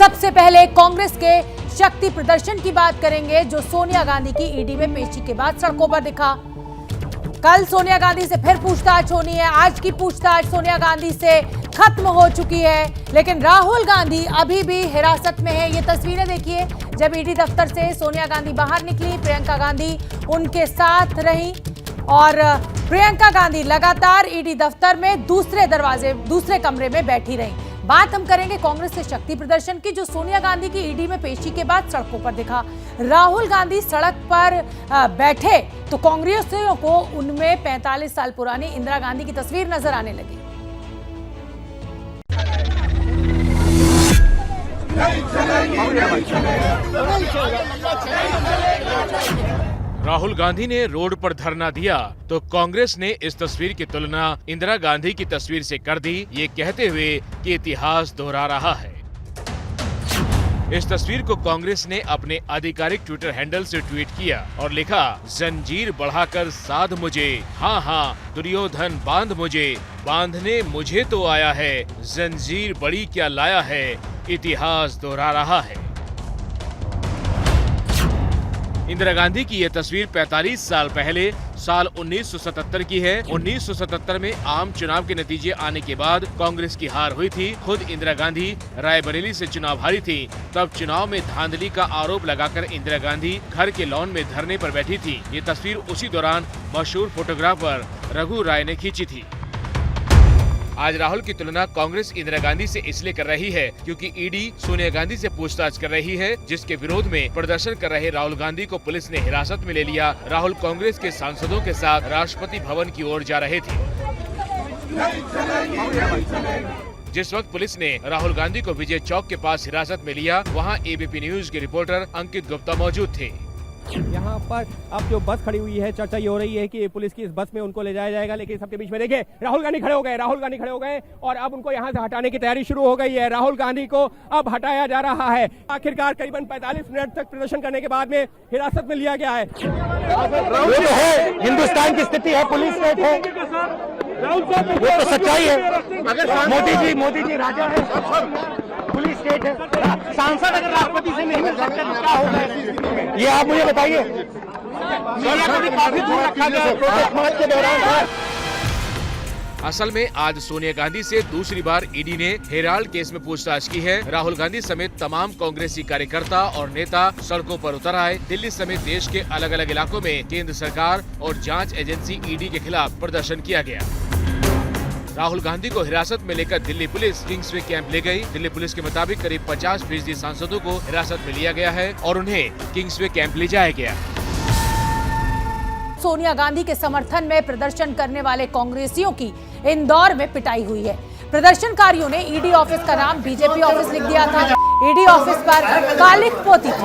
सबसे पहले कांग्रेस के शक्ति प्रदर्शन की बात करेंगे, जो सोनिया गांधी की ईडी में पेशी के बाद सड़कों पर दिखा। कल सोनिया गांधी से फिर पूछताछ होनी है। आज की पूछताछ सोनिया गांधी से खत्म हो चुकी है, लेकिन राहुल गांधी अभी भी हिरासत में है। ये तस्वीरें देखिए, जब ईडी दफ्तर से सोनिया गांधी बाहर निकली, प्रियंका गांधी उनके साथ रही और प्रियंका गांधी लगातार ईडी दफ्तर में दूसरे कमरे में बैठी रही। बात हम करेंगे कांग्रेस के शक्ति प्रदर्शन की, जो सोनिया गांधी की ईडी में पेशी के बाद सड़कों पर दिखा। राहुल गांधी सड़क पर बैठे तो कांग्रेसियों को उनमें 45 साल पुरानी इंदिरा गांधी की तस्वीर नजर आने लगी। राहुल गांधी ने रोड पर धरना दिया तो कांग्रेस ने इस तस्वीर की तुलना इंदिरा गांधी की तस्वीर से कर दी, ये कहते हुए कि इतिहास दोहरा रहा है। इस तस्वीर को कांग्रेस ने अपने आधिकारिक ट्विटर हैंडल से ट्वीट किया और लिखा, जंजीर बढ़ाकर साध मुझे, हाँ हाँ दुर्योधन बांध मुझे, बांधने मुझे तो आया है, जंजीर बड़ी क्या लाया है, इतिहास दोहरा रहा है। इंदिरा गांधी की यह तस्वीर 45 साल पहले साल 1977 की है। 1977 में आम चुनाव के नतीजे आने के बाद कांग्रेस की हार हुई थी। खुद इंदिरा गांधी रायबरेली से चुनाव हारी थी। तब चुनाव में धांधली का आरोप लगाकर इंदिरा गांधी घर के लॉन में धरने पर बैठी थी। ये तस्वीर उसी दौरान मशहूर फोटोग्राफर रघु राय ने खींची थी। आज राहुल की तुलना कांग्रेस इंदिरा गांधी से इसलिए कर रही है क्योंकि ईडी सोनिया गांधी से पूछताछ कर रही है, जिसके विरोध में प्रदर्शन कर रहे राहुल गांधी को पुलिस ने हिरासत में ले लिया। राहुल कांग्रेस के सांसदों के साथ राष्ट्रपति भवन की ओर जा रहे थे। जिस वक्त पुलिस ने राहुल गांधी को विजय चौक के पास हिरासत में लिया, वहां एबीपी न्यूज के रिपोर्टर अंकित गुप्ता मौजूद थे। यहाँ पर अब जो बस खड़ी हुई है, चर्चा ये हो रही है कि पुलिस की इस बस में उनको ले जाया जाएगा, लेकिन सबके बीच में देखिए राहुल गांधी खड़े हो गए और अब उनको यहाँ से हटाने की तैयारी शुरू हो गई है। राहुल गांधी को अब हटाया जा रहा है। आखिरकार करीबन 45 मिनट तक प्रदर्शन करने के बाद में हिरासत में लिया गया है। हिंदुस्तान की स्थिति है, पुलिस स्टेट है, ये तो सच्चाई है। मोदी जी राजा है, पुलिस स्टेट है। सांसद अगर राष्ट्रपति से नहीं मिल सकते तो क्या होगा, ये आप मुझे बताइए। काफी दूर रखा गया प्रोटेस्ट मार्च के दौरान। असल में आज सोनिया गांधी से दूसरी बार ईडी ने हेराल्ड केस में पूछताछ की है। राहुल गांधी समेत तमाम कांग्रेसी कार्यकर्ता और नेता सड़कों पर उतर आए। दिल्ली समेत देश के अलग अलग इलाकों में केंद्र सरकार और जांच एजेंसी ईडी के खिलाफ प्रदर्शन किया गया। राहुल गांधी को हिरासत में लेकर दिल्ली पुलिस किंग्सवे कैंप ले गई। दिल्ली पुलिस के मुताबिक करीब 50% सांसदों को हिरासत में लिया गया है और उन्हें किंग्सवे कैंप ले जाया गया। सोनिया गांधी के समर्थन में प्रदर्शन करने वाले कांग्रेसियों की इंदौर में पिटाई हुई है। प्रदर्शनकारियों ने ईडी ऑफिस का नाम बीजेपी ऑफिस लिख दिया था। ईडी ऑफिस पर कालिख पोती थी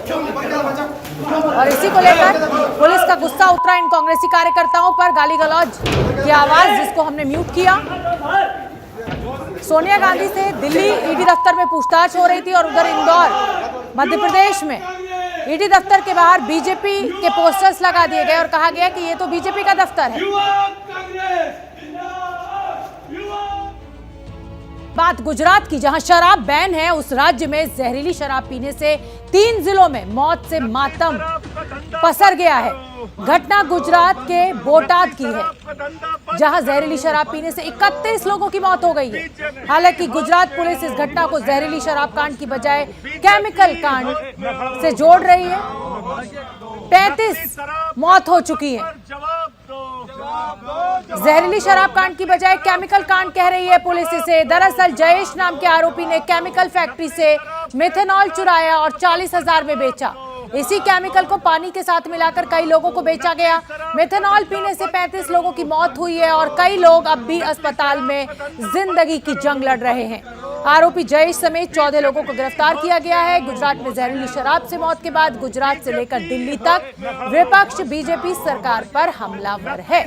और इसी को लेकर पुलिस का गुस्सा उतरा इन कांग्रेसी कार्यकर्ताओं पर। गाली गलौज की आवाज, जिसको हमने म्यूट किया। सोनिया गांधी से दिल्ली ईडी दफ्तर में पूछताछ हो रही थी और उधर इंदौर मध्य प्रदेश में ईडी दफ्तर के बाहर बीजेपी के पोस्टर्स लगा दिए गए और कहा गया कि ये तो बीजेपी का दफ्तर है। बात गुजरात की, जहां शराब बैन है, उस राज्य में जहरीली शराब पीने से 3 जिलों में मौत से मातम पसर गया है। घटना गुजरात के बोटाद की है, जहां जहरीली शराब पीने से 31 लोगों की मौत हो गई है। हालांकि गुजरात पुलिस इस घटना को जहरीली शराब कांड की बजाय केमिकल कांड से जोड़ रही है। 35 मौत हो चुकी है। जहरीली शराब कांड की बजाय केमिकल कांड कह रही है पुलिस इसे। दरअसल जयेश नाम के आरोपी ने केमिकल फैक्ट्री से मेथेनॉल चुराया और 40,000 में बेचा। इसी केमिकल को पानी के साथ मिलाकर कई लोगों को बेचा गया। मेथेनॉल पीने से 35 लोगों की मौत हुई है और कई लोग अब भी अस्पताल में जिंदगी की जंग लड़ रहे हैं। आरोपी जयेश समेत 14 लोगों को गिरफ्तार किया गया है। गुजरात में जहरीली शराब से मौत के बाद गुजरात से लेकर दिल्ली तक विपक्ष बीजेपी सरकार पर हमलावर है।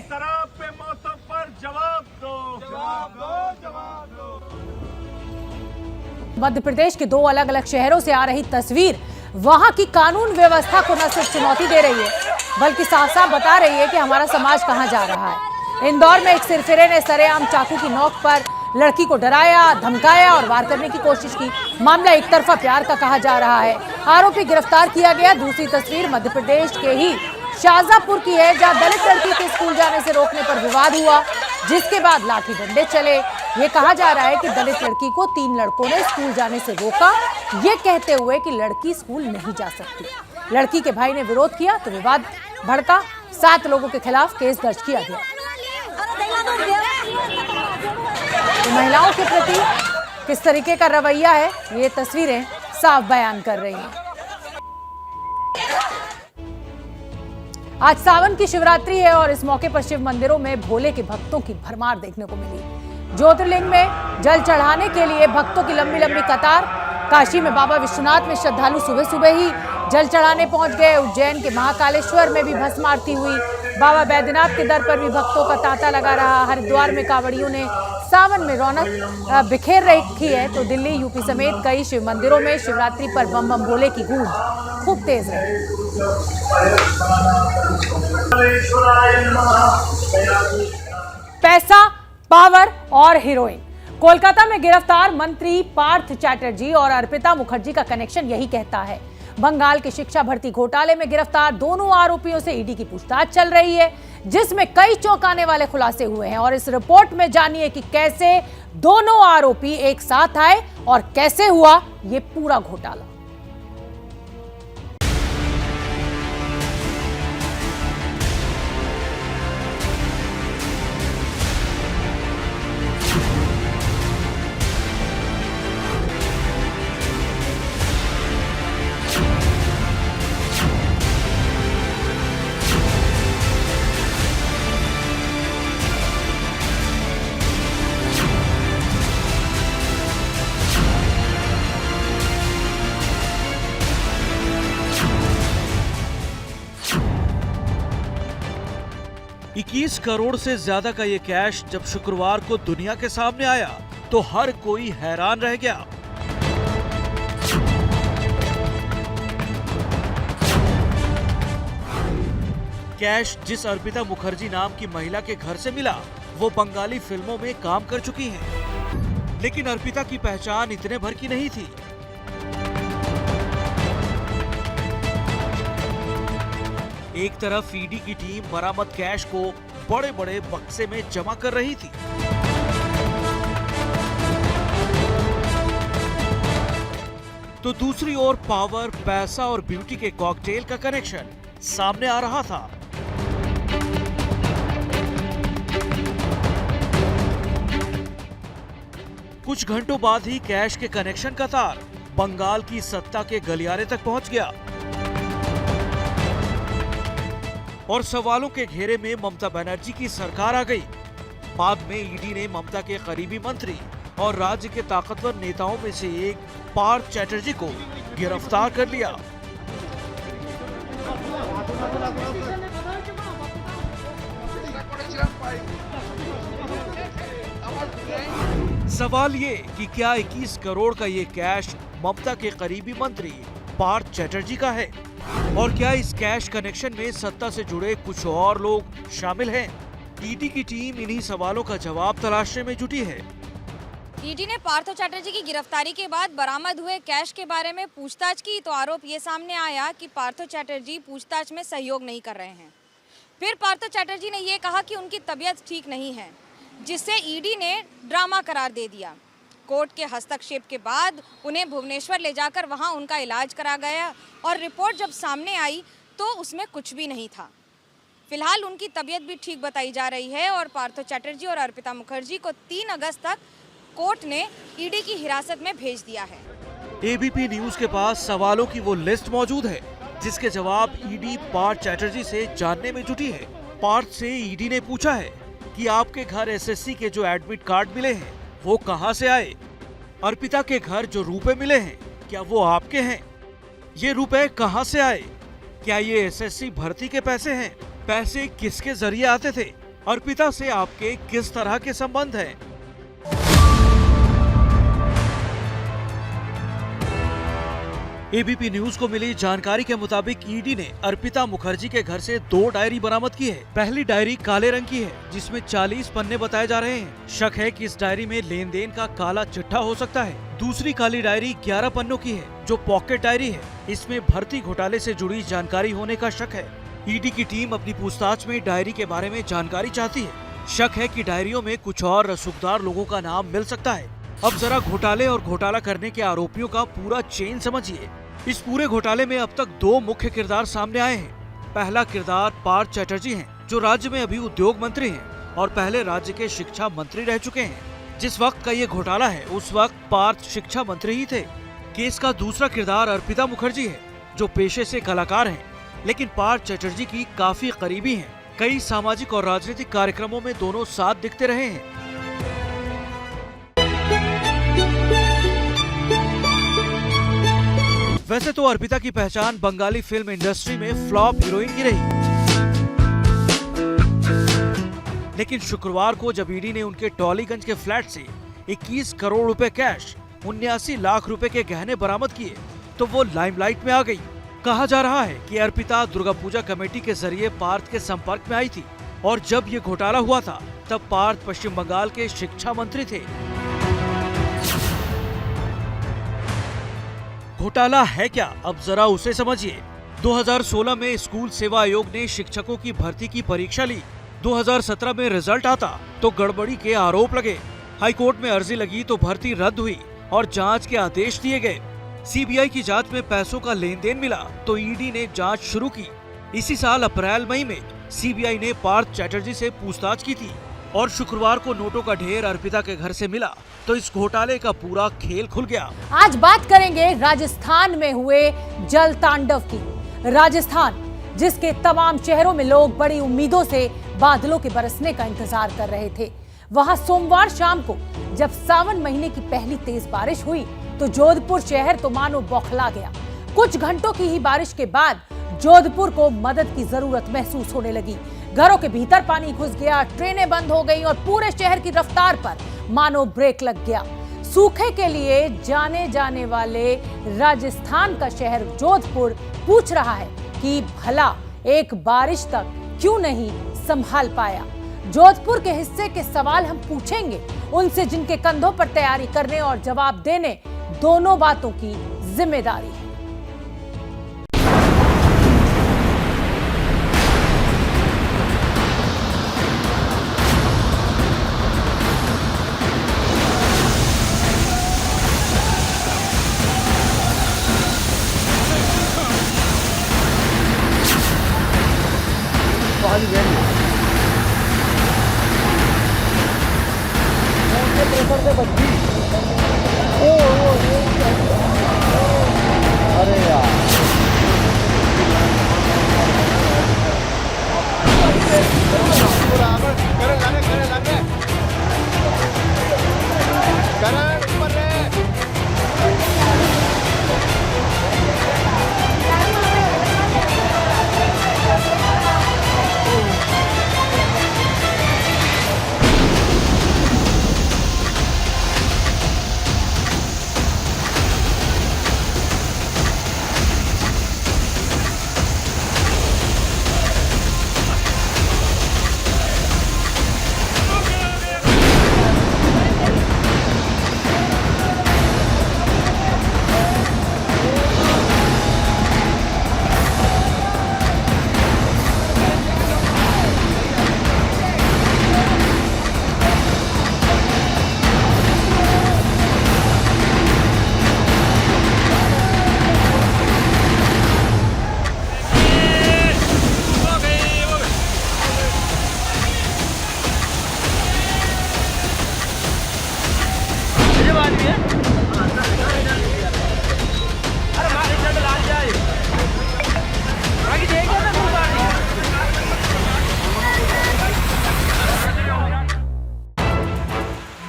मध्य प्रदेश के 2 अलग अलग शहरों से आ रही तस्वीर वहां की कानून व्यवस्था को न सिर्फ चुनौती दे रही है, बल्कि साफ साफ बता रही है कि हमारा समाज कहां जा रहा है। इंदौर में एक सिरफिरे ने सरेआम चाकू की नोक पर लड़की को डराया, धमकाया और वार करने की कोशिश की। मामला एक तरफा प्यार का कहा जा रहा है। आरोपी गिरफ्तार किया गया। दूसरी तस्वीर मध्य प्रदेश के ही शाजापुर की है, जहां दलित लड़की के स्कूल जाने से रोकने पर विवाद हुआ, जिसके बाद लाठी डंडे चले। ये कहा जा रहा है कि दलित लड़की को 3 लड़कों ने स्कूल जाने से रोका, ये कहते हुए कि लड़की स्कूल नहीं जा सकती। लड़की के भाई ने विरोध किया तो विवाद भड़का। 7 लोगों के खिलाफ केस दर्ज किया गया। तो महिलाओं के प्रति किस तरीके का रवैया है, ये तस्वीरें साफ बयान कर रही हैं। आज सावन की शिवरात्रि है और इस मौके पर शिव मंदिरों में भोले के भक्तों की भरमार देखने को मिली। ज्योतिर्लिंग में जल चढ़ाने के लिए भक्तों की लंबी लंबी कतार। काशी में बाबा विश्वनाथ में श्रद्धालु सुबह सुबह ही जल चढ़ाने पहुंच गए। उज्जैन के महाकालेश्वर में भी भस्म आरती हुई। बाबा बैद्यनाथ के दर पर भी भक्तों का तांता लगा रहा। हरिद्वार में कांवड़ियों ने सावन में रौनक बिखेर रखी है। तो दिल्ली, यूपी समेत कई शिव मंदिरों में शिवरात्रि पर बम बम भोले की गूंज खूब तेज रही। पैसा, पावर और हीरोइन। कोलकाता में गिरफ्तार मंत्री पार्थ चैटर्जी और अर्पिता मुखर्जी का कनेक्शन यही कहता है। बंगाल के शिक्षा भर्ती घोटाले में गिरफ्तार दोनों आरोपियों से ईडी की पूछताछ चल रही है, जिसमें कई चौंकाने वाले खुलासे हुए हैं। और इस रिपोर्ट में जानिए कि कैसे दोनों आरोपी एक साथ आए और कैसे हुआ ये पूरा घोटाला। $21 करोड़ से ज्यादा का ये कैश जब शुक्रवार को दुनिया के सामने आया तो हर कोई हैरान रह गया। कैश जिस अर्पिता मुखर्जी नाम की महिला के घर से मिला, वो बंगाली फिल्मों में काम कर चुकी हैं। लेकिन अर्पिता की पहचान इतने भर की नहीं थी। एक तरफ ईडी की टीम बरामद कैश को बड़े बड़े बक्से में जमा कर रही थी, तो दूसरी ओर पावर, पैसा और ब्यूटी के कॉकटेल का कनेक्शन सामने आ रहा था। कुछ घंटों बाद ही कैश के कनेक्शन का तार बंगाल की सत्ता के गलियारे तक पहुंच गया और सवालों के घेरे में ममता बनर्जी की सरकार आ गई। बाद में ईडी ने ममता के करीबी मंत्री और राज्य के ताकतवर नेताओं में से एक पार्थ चैटर्जी को गिरफ्तार कर लिया। सवाल ये कि क्या 21 करोड़ का ये कैश ममता के करीबी मंत्री पार्थ चैटर्जी का है और क्या इस कैश कनेक्शन में सत्ता से जुड़े कुछ और लोग शामिल हैं? ईडी की टीम इन्हीं सवालों का जवाब तलाशने में जुटी है। ईडी ने पार्थ चैटर्जी की गिरफ्तारी के बाद बरामद हुए कैश के बारे में पूछताछ की तो आरोप ये सामने आया कि पार्थ चैटर्जी पूछताछ में सहयोग नहीं कर रहे हैं। फिर पार्थ चैटर्जी ने ये कहा कि उनकी तबीयत ठीक नहीं है, जिससे ईडी ने ड्रामा करार दे दिया। कोर्ट के हस्तक्षेप के बाद उन्हें भुवनेश्वर ले जाकर वहां उनका इलाज करा गया और रिपोर्ट जब सामने आई तो उसमें कुछ भी नहीं था। फिलहाल उनकी तबीयत भी ठीक बताई जा रही है और पार्थ चैटर्जी और अर्पिता मुखर्जी को 3 अगस्त तक कोर्ट ने ईडी की हिरासत में भेज दिया है। एबीपी न्यूज के पास सवालों की वो लिस्ट मौजूद है जिसके जवाब ईडी पार्थ चैटर्जी से जानने में जुटी है। पार्थ से ईडी ने पूछा है कि आपके घर एसएससी के जो एडमिट कार्ड मिले हैं वो कहां से आए? अर्पिता के घर जो रुपए मिले हैं क्या वो आपके हैं? ये रुपए कहां से आए? क्या ये एसएससी भर्ती के पैसे हैं? पैसे किसके जरिए आते थे? अर्पिता से आपके किस तरह के संबंध हैं? एबीपी न्यूज को मिली जानकारी के मुताबिक ईडी ने अर्पिता मुखर्जी के घर से 2 डायरी बरामद की है। पहली डायरी काले रंग की है, जिसमें 40 पन्ने बताए जा रहे हैं। शक है कि इस डायरी में लेन देन का काला चिट्ठा हो सकता है। दूसरी काली डायरी 11 पन्नों की है, जो पॉकेट डायरी है। इसमें भर्ती घोटाले से जुड़ी जानकारी होने का शक है। ईडी की टीम अपनी पूछताछ में डायरी के बारे में जानकारी चाहती है। शक है कि डायरियों में कुछ और रसूखदार लोगों का नाम मिल सकता है। अब जरा घोटाले और घोटाला करने के आरोपियों का पूरा चेन समझिए। इस पूरे घोटाले में अब तक 2 मुख्य किरदार सामने आए हैं। पहला किरदार पार्थ चैटर्जी हैं, जो राज्य में अभी उद्योग मंत्री हैं और पहले राज्य के शिक्षा मंत्री रह चुके हैं। जिस वक्त का ये घोटाला है, उस वक्त पार्थ शिक्षा मंत्री ही थे। केस का दूसरा किरदार अर्पिता मुखर्जी है, जो पेशे से कलाकार हैं, लेकिन पार्थ चैटर्जी की काफी करीबी हैं। कई सामाजिक और राजनीतिक कार्यक्रमों में दोनों साथ दिखते रहे हैं। वैसे तो अर्पिता की पहचान बंगाली फिल्म इंडस्ट्री में फ्लॉप हीरोइन की रही, लेकिन शुक्रवार को जब ईडी ने उनके टॉलीगंज के फ्लैट से 21 करोड़ रुपए कैश, 79 लाख रुपए के गहने बरामद किए, तो वो लाइमलाइट में आ गई। कहा जा रहा है कि अर्पिता दुर्गा पूजा कमेटी के जरिए पार्थ के संपर्क में आई थी और जब ये घोटाला हुआ था तब पार्थ पश्चिम बंगाल के शिक्षा मंत्री थे। घोटाला है क्या, अब जरा उसे समझिए। 2016 में स्कूल सेवा आयोग ने शिक्षकों की भर्ती की परीक्षा ली। 2017 में रिजल्ट आता तो गड़बड़ी के आरोप लगे। हाईकोर्ट में अर्जी लगी तो भर्ती रद्द हुई और जांच के आदेश दिए गए। सीबीआई की जांच में पैसों का लेन देन मिला तो ईडी ने जांच शुरू की। इसी साल अप्रैल मई में सीबीआई ने पार्थ चैटर्जी से पूछताछ की थी और शुक्रवार को नोटों का ढेर अर्पिता के घर से मिला तो इस घोटाले का पूरा खेल खुल गया। आज बात करेंगे राजस्थान में हुए जल तांडव की। राजस्थान, जिसके तमाम शहरों में लोग बड़ी उम्मीदों से बादलों के बरसने का इंतजार कर रहे थे, वहां सोमवार शाम को जब सावन महीने की पहली तेज बारिश हुई तो जोधपुर शहर तो मानो बौखला गया। कुछ घंटों की ही बारिश के बाद जोधपुर को मदद की जरूरत महसूस होने लगी। घरों के भीतर पानी घुस गया, ट्रेनें बंद हो गईं और पूरे शहर की रफ्तार पर मानो ब्रेक लग गया। सूखे के लिए जाने जाने वाले राजस्थान का शहर जोधपुर पूछ रहा है कि भला एक बारिश तक क्यों नहीं संभाल पाया। जोधपुर के हिस्से के सवाल हम पूछेंगे उनसे जिनके कंधों पर तैयारी करने और जवाब देने दोनों बातों की जिम्मेदारी है।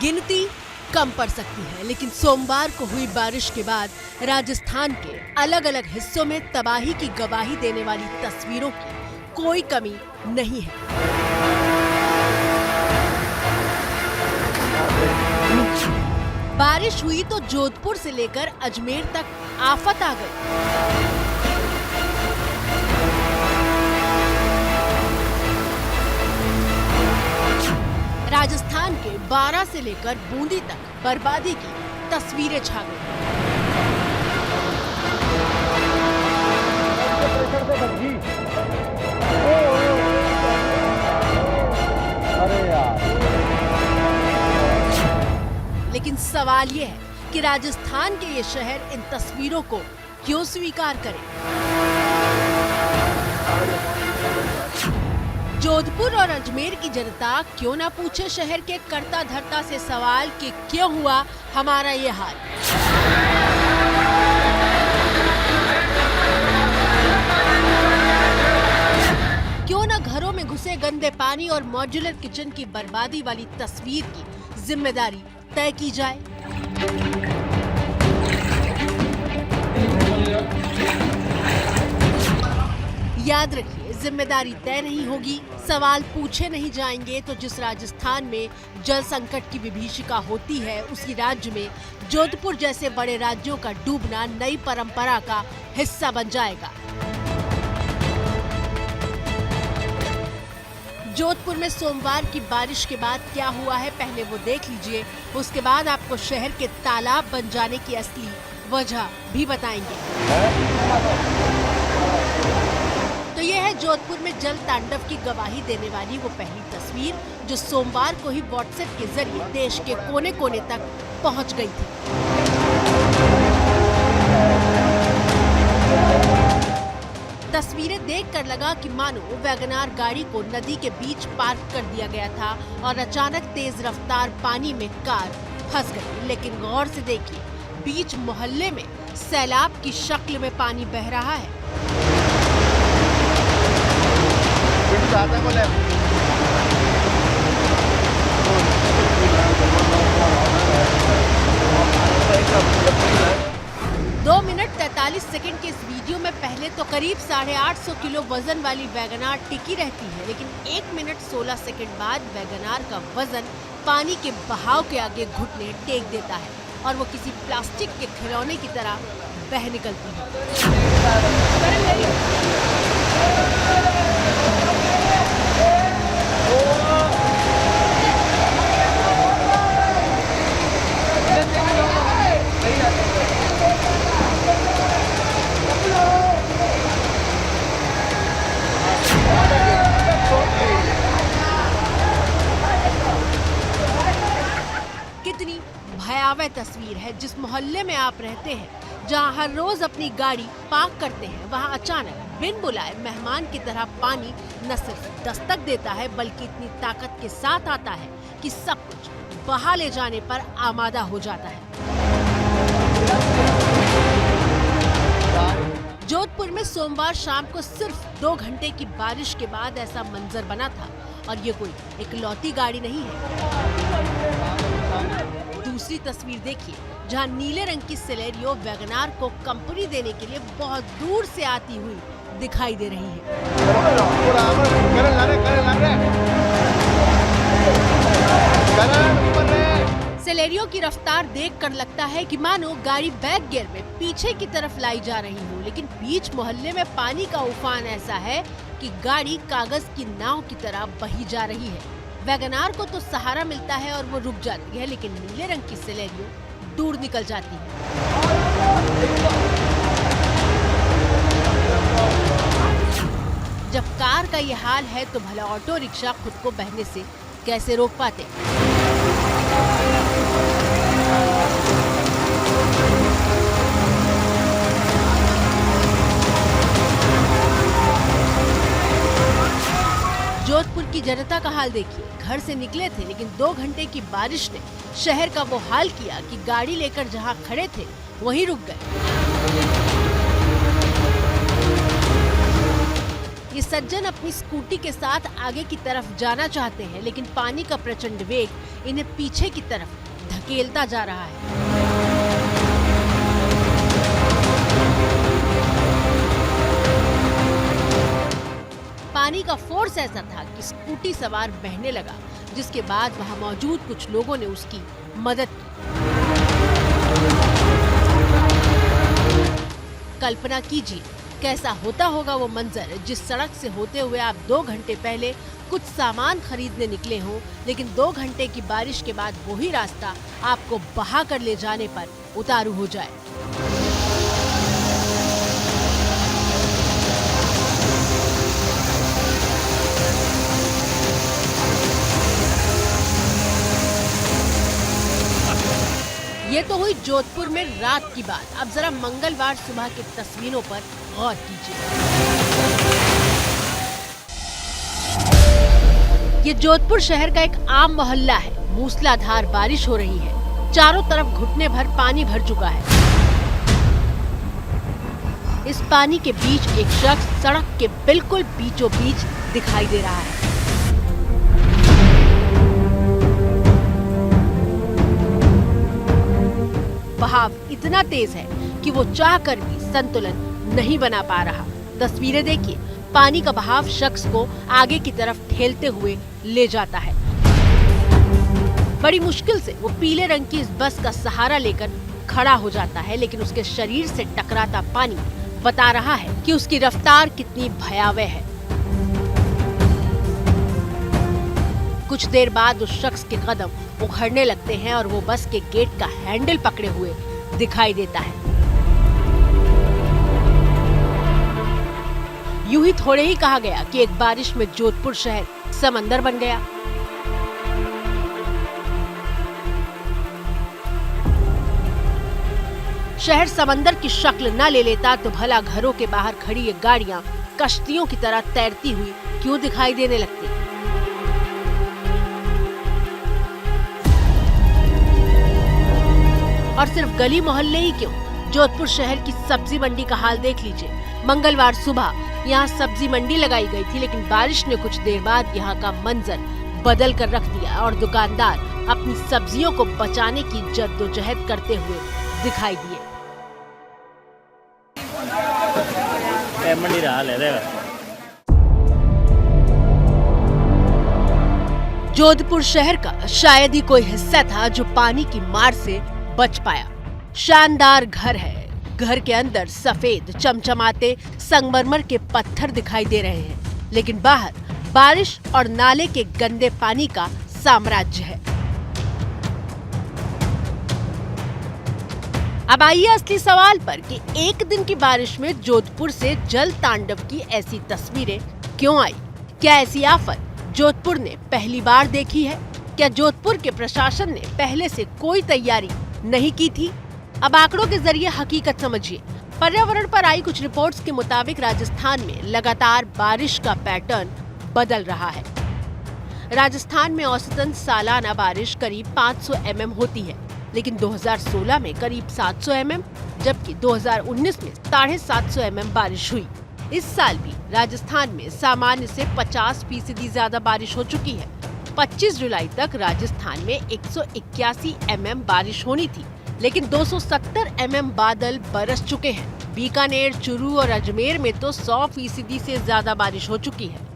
गिनती कम पड़ सकती है, लेकिन सोमवार को हुई बारिश के बाद राजस्थान के अलग अलग हिस्सों में तबाही की गवाही देने वाली तस्वीरों की कोई कमी नहीं है। बारिश हुई तो जोधपुर से लेकर अजमेर तक आफत आ गई। राजस्थान के 12 से लेकर बूंदी तक बर्बादी की तस्वीरें छा गई। लेकिन सवाल ये है कि राजस्थान के ये शहर इन तस्वीरों को क्यों स्वीकार करे? जोधपुर और अजमेर की जनता क्यों ना पूछे शहर के कर्ता धर्ता से सवाल कि क्यों हुआ हमारा ये हाल? क्यों ना घरों में घुसे गंदे पानी और मॉड्यूलर किचन की बर्बादी वाली तस्वीर की जिम्मेदारी तय की जाए? याद रखिए, जिम्मेदारी तय नहीं होगी, सवाल पूछे नहीं जाएंगे तो जिस राजस्थान में जल संकट की विभीषिका होती है, उसी राज्य में जोधपुर जैसे बड़े राज्यों का डूबना नई परंपरा का हिस्सा बन जाएगा। जोधपुर में सोमवार की बारिश के बाद क्या हुआ है, पहले वो देख लीजिए, उसके बाद आपको शहर के तालाब बन जाने की असली वजह भी बताएंगे। तो ये है जोधपुर में जल तांडव की गवाही देने वाली वो पहली तस्वीर जो सोमवार को ही व्हाट्सएप के जरिए देश के कोने कोने तक पहुंच गई थी। तस्वीरें देखकर लगा कि मानो वैगनार गाड़ी को नदी के बीच पार्क कर दिया गया था और अचानक तेज रफ्तार पानी में कार फंस गई। लेकिन गौर से देखिए, बीच मोहल्ले में सैलाब की शक्ल में पानी बह रहा है। दो मिनट 43 सेकंड के इस वीडियो में पहले तो करीब 850 किलो वजन वाली वैगनार टिकी रहती है, लेकिन 1 मिनट 16 सेकंड बाद वैगनार का वजन पानी के बहाव के आगे घुटने टेक देता है और वो किसी प्लास्टिक के खिलौने की तरह बह निकलती है। कितनी भयावह तस्वीर है। जिस मोहल्ले में आप रहते हैं, जहां हर रोज अपनी गाड़ी पार्क करते हैं, वहां अचानक बिन बुलाए मेहमान की तरह पानी न सिर्फ दस्तक देता है बल्कि इतनी ताकत के साथ आता है कि सब कुछ बहा ले जाने पर आमादा हो जाता है। जोधपुर में सोमवार शाम को सिर्फ 2 घंटे की बारिश के बाद ऐसा मंजर बना था और ये कोई इकलौती गाड़ी नहीं है। दूसरी तस्वीर देखिए, जहां नीले रंग की सिलेरियो वैगनार को कंपनी देने के लिए बहुत दूर से आती हुई दिखाई दे रही है। सिलेरियो की रफ्तार देखकर लगता है कि मानो गाड़ी बैक गियर में पीछे की तरफ लाई जा रही हो, लेकिन बीच मोहल्ले में पानी का उफान ऐसा है कि गाड़ी कागज की नाव की तरह बही जा रही है। वैगनार को तो सहारा मिलता है और वो रुक जाती है, लेकिन नीले रंग की सिलेरियो दूर निकल जाती है। जब कार का ये हाल है तो भला ऑटो रिक्शा खुद को बहने से कैसे रोक पाते? जोधपुर की जनता का हाल देखिए, घर से निकले थे लेकिन 2 घंटे की बारिश ने शहर का वो हाल किया कि गाड़ी लेकर जहां खड़े थे वहीं रुक गए। ये सज्जन अपनी स्कूटी के साथ आगे की तरफ जाना चाहते हैं, लेकिन पानी का प्रचंड वेग इन्हें पीछे की तरफ धकेलता जा रहा है। पानी का फोर्स ऐसा था कि स्कूटी सवार बहने लगा, जिसके बाद वहां मौजूद कुछ लोगों ने उसकी मदद की। कल्पना कीजिए कैसा होता होगा वो मंजर जिस सड़क से होते हुए आप 2 घंटे पहले कुछ सामान खरीदने निकले हों, लेकिन 2 घंटे की बारिश के बाद वही रास्ता आपको बहा कर ले जाने पर उतारू हो जाए। ये तो हुई जोधपुर में रात की बात। अब जरा मंगलवार सुबह की तस्वीरों पर गौर कीजिए। ये जोधपुर शहर का एक आम मोहल्ला है। मूसलाधार बारिश हो रही है, चारों तरफ घुटने भर पानी भर चुका है। इस पानी के बीच एक शख्स सड़क के बिल्कुल बीचों बीच दिखाई दे रहा है। बहाव इतना तेज है कि वो चाहकर भी संतुलन नहीं बना पा रहा। तस्वीरें देखिए, पानी का बहाव शख्स को आगे की तरफ ठेलते हुए ले जाता है। बड़ी मुश्किल से वो पीले रंग की इस बस का सहारा लेकर खड़ा हो जाता है, लेकिन उसके शरीर से टकराता पानी बता रहा है कि उसकी रफ्तार कितनी भयावह है। कुछ देर बाद उस शख्स के कदम उखड़ने लगते हैं और वो बस के गेट का हैंडल पकड़े हुए दिखाई देता है। यूं ही थोड़े ही कहा गया कि एक बारिश में जोधपुर शहर समंदर बन गया। शहर समंदर की शक्ल न ले लेता तो भला घरों के बाहर खड़ी ये गाड़ियां कश्तियों की तरह तैरती हुई क्यों दिखाई देने लगती। और सिर्फ गली मोहल्ले ही क्यों, जोधपुर शहर की सब्जी मंडी का हाल देख लीजिए। मंगलवार सुबह यहाँ सब्जी मंडी लगाई गई थी, लेकिन बारिश ने कुछ देर बाद यहाँ का मंजर बदल कर रख दिया और दुकानदार अपनी सब्जियों को बचाने की जद्दोजहद करते हुए दिखाई दिए। मंडी हाल है। जोधपुर शहर का शायद ही कोई हिस्सा था जो पानी की मार से बच पाया। शानदार घर है, घर के अंदर सफेद चमचमाते संगमरमर के पत्थर दिखाई दे रहे हैं, लेकिन बाहर बारिश और नाले के गंदे पानी का साम्राज्य है। अब आइए असली सवाल पर कि एक दिन की बारिश में जोधपुर से जल तांडव की ऐसी तस्वीरें क्यों आई? क्या ऐसी आफत जोधपुर ने पहली बार देखी है? क्या जोधपुर के प्रशासन ने पहले से कोई तैयारी नहीं की थी? अब आंकड़ों के जरिए हकीकत समझिए। पर्यावरण पर आई कुछ रिपोर्ट्स के मुताबिक राजस्थान में लगातार बारिश का पैटर्न बदल रहा है। राजस्थान में औसतन सालाना बारिश करीब 500 mm होती है, लेकिन 2016 में करीब 700 mm, जबकि 2019 में 750 mm बारिश हुई। इस साल भी राजस्थान में सामान्य से 50% ज्यादा बारिश हो चुकी है। 25 जुलाई तक राजस्थान में 181 mm बारिश होनी थी, लेकिन 270 mm बादल बरस चुके हैं। बीकानेर, चुरू और अजमेर में तो 100% से ज्यादा बारिश हो चुकी है।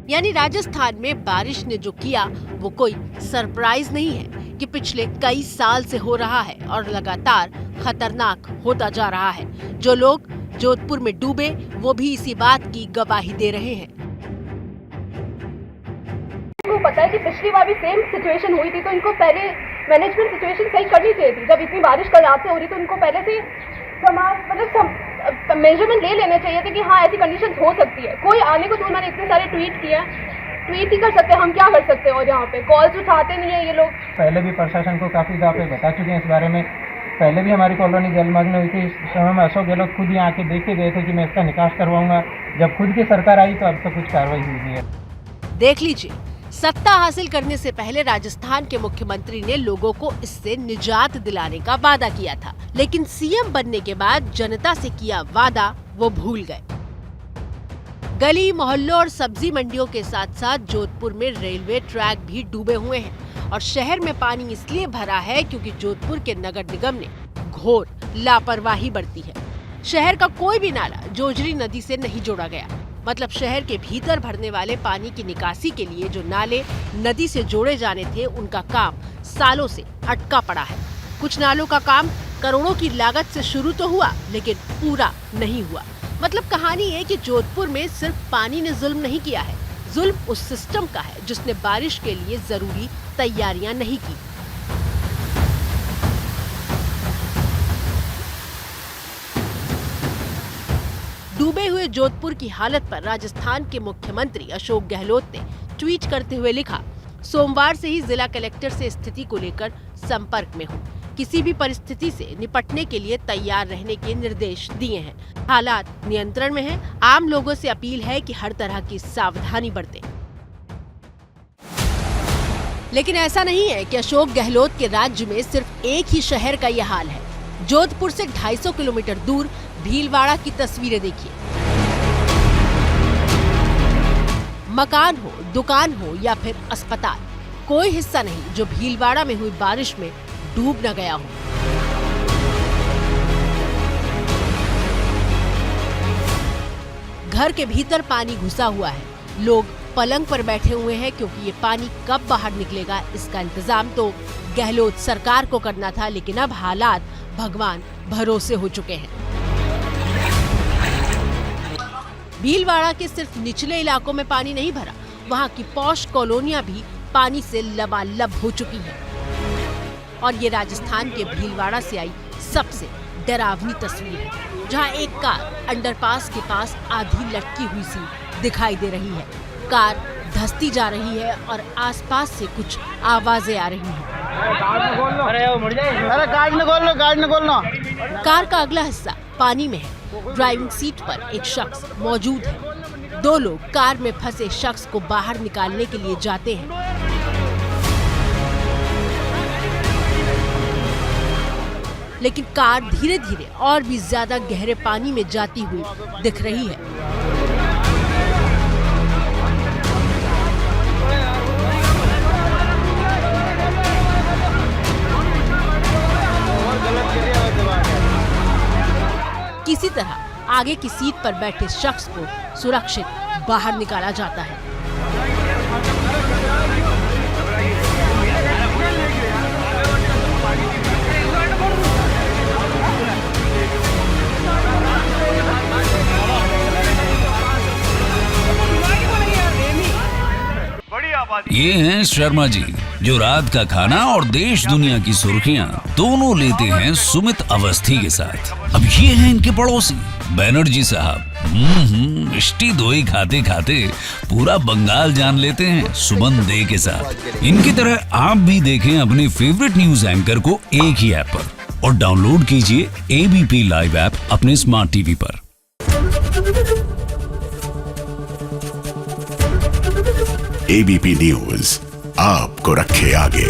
यानी राजस्थान में बारिश ने जो किया वो कोई सरप्राइज नहीं है कि पिछले कई साल से हो रहा है और लगातार खतरनाक होता जा रहा है। जो लोग जोधपुर में डूबे वो भी इसी बात की गवाही दे रहे हैं। इनको पता है कि पिछली बार भी सेम सिचुएशन हुई थी, तो इनको पहले मैनेजमेंट सिचुएशन सही करनी चाहिए थी। जब इतनी बारिश कल रात से हो रही तो इनको पहले से मेजरमेंट ले लेने चाहिए थे कि हाँ ऐसी कंडीशन हो सकती है। कोई आने को तो उन्होंने इतने सारे ट्वीट किए, ट्वीट ही कर सकते हैं, हम क्या कर सकते हैं। और यहाँ पे कॉल्स उठाते नहीं है ये लोग। पहले भी प्रशासन को काफी दफे बता चुके हैं इस बारे में। पहले भी हमारी कॉलोनी जलमग्न हुई थी, इस समय में अशोक गहलोत खुद यहाँ आके देख के गए थे कि मैं इसका निकास करवाऊंगा। जब खुद की सरकार आई तो अब तक कुछ कार्रवाई हुई नहीं है। देख लीजिए, सत्ता हासिल करने से पहले राजस्थान के मुख्यमंत्री ने लोगों को इससे निजात दिलाने का वादा किया था, लेकिन सीएम बनने के बाद जनता से किया वादा वो भूल गए। गली मोहल्लों और सब्जी मंडियों के साथ साथ जोधपुर में रेलवे ट्रैक भी डूबे हुए हैं और शहर में पानी इसलिए भरा है क्योंकि जोधपुर के नगर निगम ने घोर लापरवाही बरती है। शहर का कोई भी नाला जोजरी नदी से नहीं जोड़ा गया। मतलब शहर के भीतर भरने वाले पानी की निकासी के लिए जो नाले नदी से जोड़े जाने थे, उनका काम सालों से अटका पड़ा है। कुछ नालों का काम करोड़ों की लागत से शुरू तो हुआ, लेकिन पूरा नहीं हुआ। मतलब कहानी है कि जोधपुर में सिर्फ पानी ने जुल्म नहीं किया है, जुल्म उस सिस्टम का है जिसने बारिश के लिए जरूरी तैयारियां नहीं की। डूबे हुए जोधपुर की हालत पर राजस्थान के मुख्यमंत्री अशोक गहलोत ने ट्वीट करते हुए लिखा, सोमवार से ही जिला कलेक्टर से स्थिति को लेकर संपर्क में हूँ। किसी भी परिस्थिति से निपटने के लिए तैयार रहने के निर्देश दिए हैं। हालात नियंत्रण में हैं। आम लोगों से अपील है कि हर तरह की सावधानी बरतें। लेकिन ऐसा नहीं है कि अशोक गहलोत के राज्य में सिर्फ एक ही शहर का यह हाल है। जोधपुर से 250 किलोमीटर दूर भीलवाड़ा की तस्वीरें देखिए। मकान हो, दुकान हो या फिर अस्पताल, कोई हिस्सा नहीं जो भीलवाड़ा में हुई बारिश में डूब न गया हो। घर के भीतर पानी घुसा हुआ है। लोग पलंग पर बैठे हुए हैं क्योंकि ये पानी कब बाहर निकलेगा इसका इंतजाम तो गहलोत सरकार को करना था, लेकिन अब हालात भगवान भरोसे हो चुके हैं। भीलवाड़ा के सिर्फ निचले इलाकों में पानी नहीं भरा, वहाँ की पॉश कॉलोनियां भी पानी से लबालब हो चुकी हैं। और ये राजस्थान के भीलवाड़ा से आई सबसे डरावनी तस्वीर है, जहाँ एक कार अंडरपास के पास आधी लटकी हुई सी दिखाई दे रही है। कार धंसती जा रही है और आसपास से कुछ आवाजें आ रही हैं। कार का अगला हिस्सा पानी में है। ड्राइविंग सीट पर एक शख्स मौजूद है। दो लोग कार में फंसे शख्स को बाहर निकालने के लिए जाते हैं। लेकिन कार धीरे धीरे और भी ज्यादा गहरे पानी में जाती हुई दिख रही है। किसी तरह आगे की सीट पर बैठे शख्स को सुरक्षित बाहर निकाला जाता है। ये हैं शर्मा जी, जो रात का खाना और देश दुनिया की सुर्खियां दोनों लेते हैं सुमित अवस्थी के साथ। अब ये हैं इनके पड़ोसी बनर्जी साहब। मिष्टी दोई खाते खाते पूरा बंगाल जान लेते हैं सुमन दे के साथ। इनकी तरह आप भी देखें अपने फेवरेट न्यूज एंकर को एक ही ऐप पर और डाउनलोड कीजिए एबीपी लाइव ऐप अपने स्मार्ट टीवी पर। एबीपी न्यूज आपको रखे आगे।